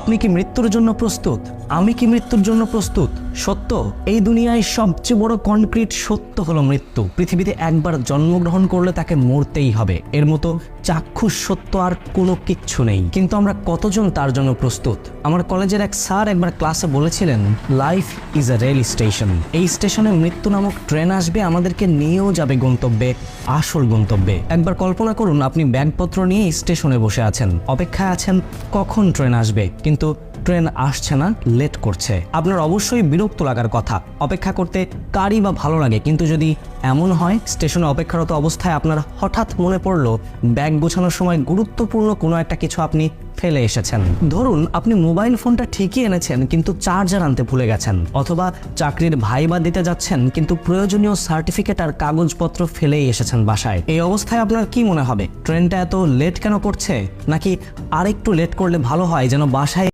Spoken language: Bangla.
আপনি কি মৃত্যুর জন্য প্রস্তুত? আমি কি মৃত্যুর জন্য প্রস্তুত? সত্য, এই দুনিয়ায় সবচেয়ে বড় কনক্রিট সত্য হলো মৃত্যু। পৃথিবীতে একবার জন্মগ্রহণ করলে তাকে মরতেই হবে। এর মতো চাক্ষুষ সত্য আর কোনো কিচ্ছু নেই। কিন্তু আমরা কতজন তার জন্য প্রস্তুত? আমার কলেজের এক স্যার একবার ক্লাসে বলেছিলেন, life is a rail station. এই স্টেশনে মৃত্যু নামক ট্রেন আসবে, আমাদেরকে নিয়েও যাবে গন্তব্যে, আসল গন্তব্যে। একবার কল্পনা করুন, আপনি ব্যাগপত্র নিয়ে স্টেশনে বসে আছেন, অপেক্ষায় আছেন কখন ট্রেন আসবে, কিন্তু ট্রেন আসছে না, লেট করছে। আপনার অবশ্যই বিরক্ত লাগার কথা। অপেক্ষা করতে কারই বা ভালো লাগে, কিন্তু যদি এমন হয় স্টেশনে অপেক্ষারত অবস্থায় আপনার হঠাৎ মনে পড়লো ব্যাগ গোছানোর সময় গুরুত্বপূর্ণ কোনো একটা কিছু আপনি ফেলে এসেছেন। ধরুন আপনি মোবাইল ফোনটা ঠিকই এনেছেন, কিন্তু চার্জার আনতে ভুলে গেছেন, অথবা চাকরির ভাইবা দিতে যাচ্ছেন, কিন্তু প্রয়োজনীয় সার্টিফিকেট আর কাগজপত্র ফেলেই এসেছেন বাসায়। এই অবস্থায় আপনার কি মনে হবে, ট্রেনটা এত লেট কেন করছে? নাকি আরেকটু লেট করলে ভালো হয়, যেন বাসায়